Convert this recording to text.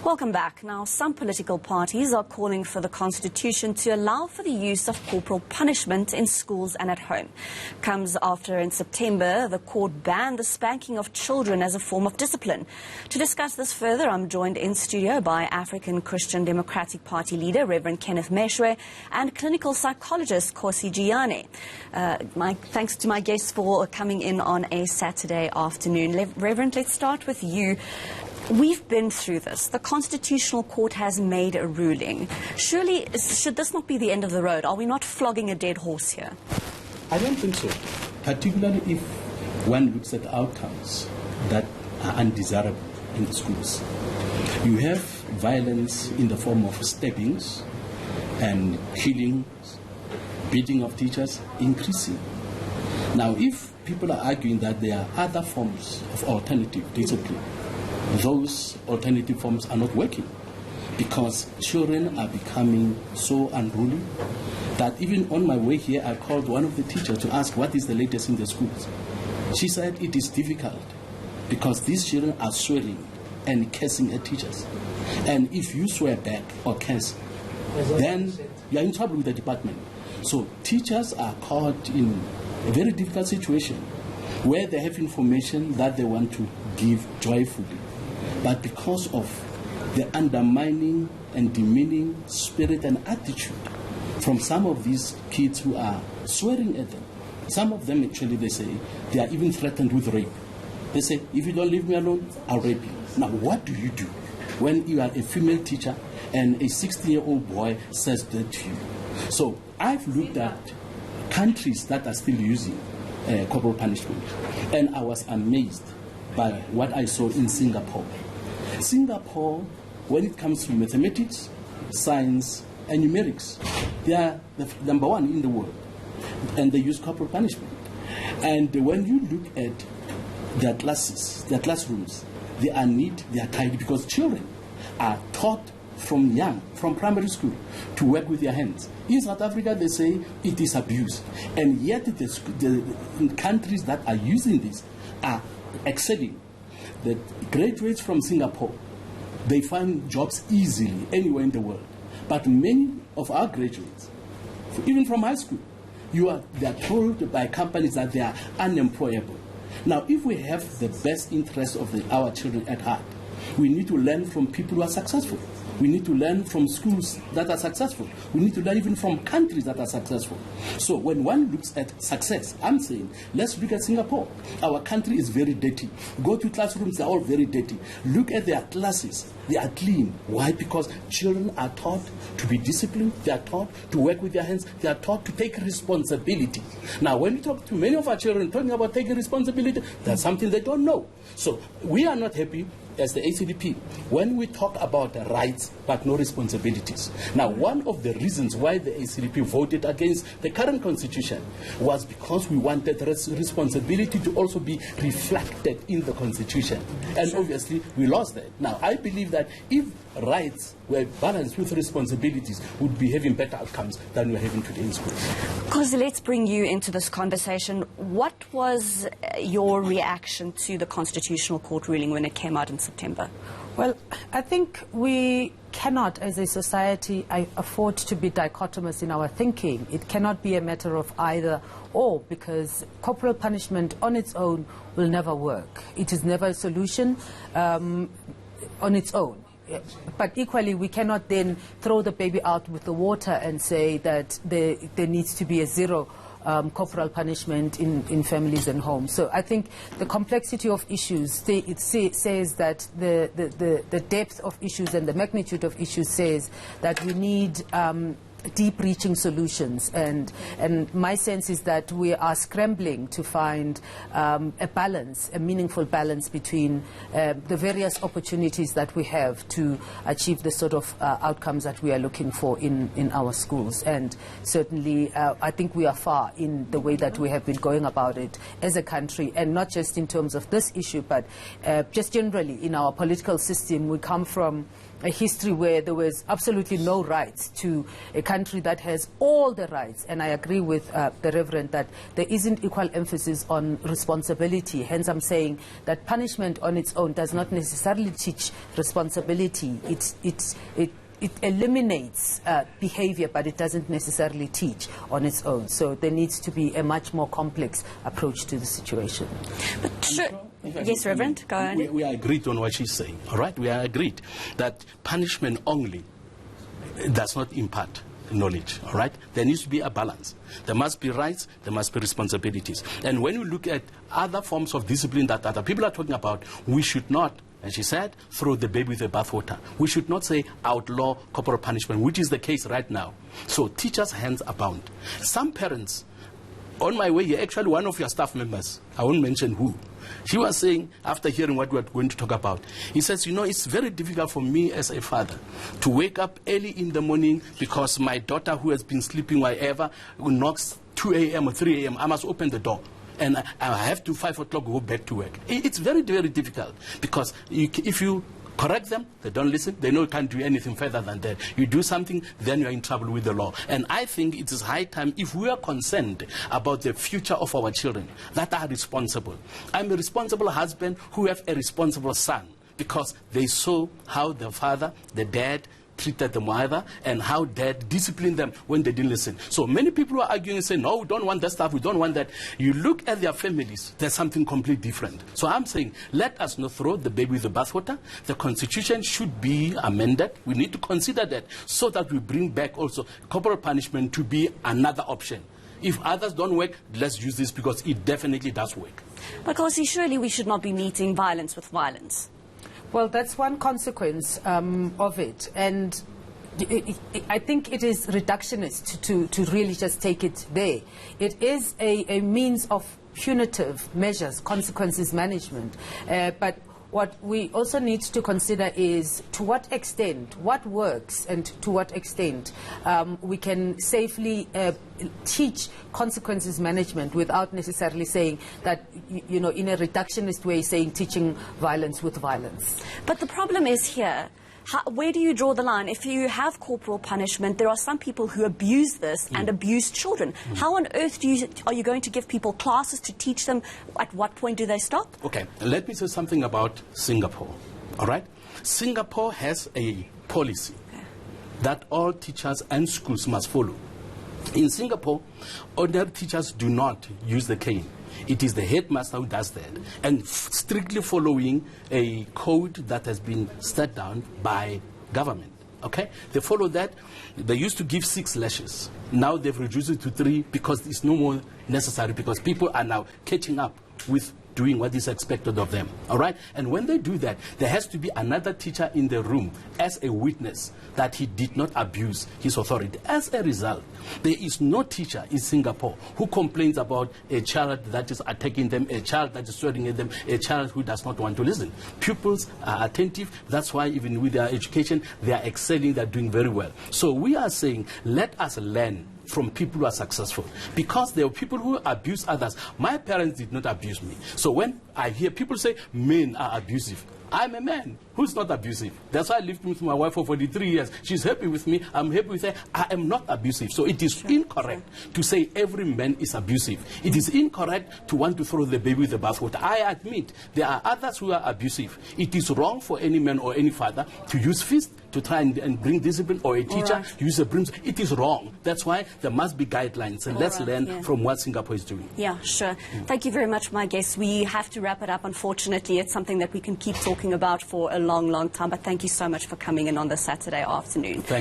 Welcome back. Now, some political parties are calling for the Constitution to allow for the use of corporal punishment in schools and at home. Comes after in September, the court banned the spanking of children as a form of discipline. To discuss this further, I'm joined in studio by African Christian Democratic Party leader, Reverend Kenneth Meshwe, and clinical psychologist, Kosi Giane. Thanks to my guests for coming in on a Saturday afternoon. Reverend, let's start with you. We've been through this. The Constitutional Court has made a ruling. Surely, should this not be the end of the road? Are we not flogging a dead horse here? I don't think so, particularly if one looks at outcomes that are undesirable in the schools. You have violence in the form of stabbings and killings, beating of teachers increasing. Now, if people are arguing that there are other forms of alternative discipline, those alternative forms are not working because children are becoming so unruly that even on my way here, I called one of the teachers to ask what is the latest in the schools. She said it is difficult because these children are swearing and cursing at teachers. And if you swear back or curse, then you are in trouble with the department. So teachers are caught in a very difficult situation where they have information that they want to give joyfully. But because of the undermining and demeaning spirit and attitude from some of these kids who are swearing at them, some of them actually, they say, they are even threatened with rape. They say, if you don't leave me alone, I'll rape you. Now, what do you do when you are a female teacher and a 16-year-old boy says that to you? So I've looked at countries that are still using corporal punishment, and I was amazed by what I saw in Singapore. Singapore, when it comes to mathematics, science, and numerics, they are the number one in the world, and they use corporal punishment. And when you look at their classes, their classrooms, they are neat, they are tidy, because children are taught from young, from primary school, to work with their hands. In South Africa, they say it is abuse, and yet the countries that are using this are excelling. The graduates from Singapore, they find jobs easily anywhere in the world. But many of our graduates, even from high school, they are told by companies that they are unemployable. Now, if we have the best interests of our children at heart, we need to learn from people who are successful. We need to learn from schools that are successful. We need to learn even from countries that are successful. So when one looks at success, I'm saying, let's look at Singapore. Our country is very dirty. Go to classrooms, they're all very dirty. Look at their classes. They are clean. Why? Because children are taught to be disciplined. They are taught to work with their hands. They are taught to take responsibility. Now, when we talk to many of our children talking about taking responsibility, that's something they don't know. So we are not happy as the ACDP when we talk about rights but no responsibilities. Now, one of the reasons why the ACDP voted against the current constitution was because we wanted responsibility to also be reflected in the constitution. And obviously, we lost that. Now, I believe that if rights were balanced with responsibilities, would be having better outcomes than we're having today in school. Because let's bring you into this conversation. What was your reaction to the Constitutional Court ruling when it came out in September? Well, I think we cannot, as a society, afford to be dichotomous in our thinking. It cannot be a matter of either or, because corporal punishment on its own will never work. It is never a solution on its own. But equally, we cannot then throw the baby out with the water and say that there needs to be a zero corporal punishment in families and homes. So I think the complexity of issues, says that the depth of issues and the magnitude of issues says that we need deep-reaching solutions, and my sense is that we are scrambling to find a balance, a meaningful balance between the various opportunities that we have to achieve the sort of outcomes that we are looking for in our schools. And certainly I think we are far in the way that we have been going about it as a country, and not just in terms of this issue, but just generally in our political system. We come from a history where there was absolutely no rights to a country that has all the rights. And I agree with the Reverend that there isn't equal emphasis on responsibility. Hence, I'm saying that punishment on its own does not necessarily teach responsibility. It eliminates behavior, but it doesn't necessarily teach on its own. So there needs to be a much more complex approach to the situation. But sure. Yes, Reverend, go ahead. We are agreed on what she's saying, all right? We are agreed that punishment only does not impart knowledge, all right? There needs to be a balance. There must be rights, there must be responsibilities. And when you look at other forms of discipline that other people are talking about, we should not, as she said, throw the baby with the bathwater. We should not say outlaw corporal punishment, which is the case right now. So teachers' hands are bound. Some parents, on my way here, actually one of your staff members, I won't mention who, she was saying, after hearing what we are going to talk about, he says, you know, it's very difficult for me as a father to wake up early in the morning because my daughter who has been sleeping wherever knocks 2 a.m. or 3 a.m. I must open the door. And I have to 5 o'clock go back to work. It's very, very difficult because if you correct them, they don't listen, they know you can't do anything further than that. You do something, then you're in trouble with the law. And I think it is high time, if we are concerned about the future of our children that are responsible. I'm a responsible husband who have a responsible son because they saw how the father, the dad, treated the mother and how dad disciplined them when they didn't listen. So many people are arguing and saying, no, we don't want that stuff, we don't want that. You look at their families, there's something completely different. So I'm saying, let us not throw the baby with the bathwater. The Constitution should be amended. We need to consider that so that we bring back also corporal punishment to be another option. If others don't work, let's use this because it definitely does work. But Kosi, surely we should not be meeting violence with violence. Well, that's one consequence of it. And I think it is reductionist to really just take it there. It is a means of punitive measures, consequences management. But what we also need to consider is to what extent, what works and to what extent we can safely teach consequences management without necessarily saying that, you know, in a reductionist way, saying teaching violence with violence. But the problem is here, where do you draw the line? If you have corporal punishment, there are some people who abuse this and abuse children. How on earth are you going to give people classes to teach them? At what point do they stop? Okay, let me say something about Singapore, all right? Singapore has a policy that all teachers and schools must follow. In Singapore, ordinary teachers do not use the cane. It is the headmaster who does that, and strictly following a code that has been set down by government. Okay? They follow that. They used to give 6 lashes. Now they've reduced it to 3 because it's no more necessary, because people are now catching up with doing what is expected of them. All right? And when they do that, there has to be another teacher in the room as a witness that he did not abuse his authority. As a result, there is no teacher in Singapore who complains about a child that is attacking them, a child that is swearing at them, a child who does not want to listen. Pupils are attentive. That's why even with their education, they are excelling, they're doing very well. So we are saying, let us learn from people who are successful, because there are people who abuse others. My parents did not abuse me. So when I hear people say men are abusive, I'm a man who's not abusive. That's why I lived with my wife for 43 years. She's happy with me. I'm happy with her. I am not abusive. So it is incorrect to say every man is abusive. It is incorrect to want to throw the baby with the bathwater. I admit there are others who are abusive. It is wrong for any man or any father to use fists to try and bring discipline, or a teacher use a broom. It is wrong. That's why there must be guidelines, and let's learn from what Singapore is doing. Yeah, sure. Thank you very much, my guests. We have to wrap it up, unfortunately. It's something that we can keep talking about for a long, long time, but thank you so much for coming in on this Saturday afternoon. Thank you.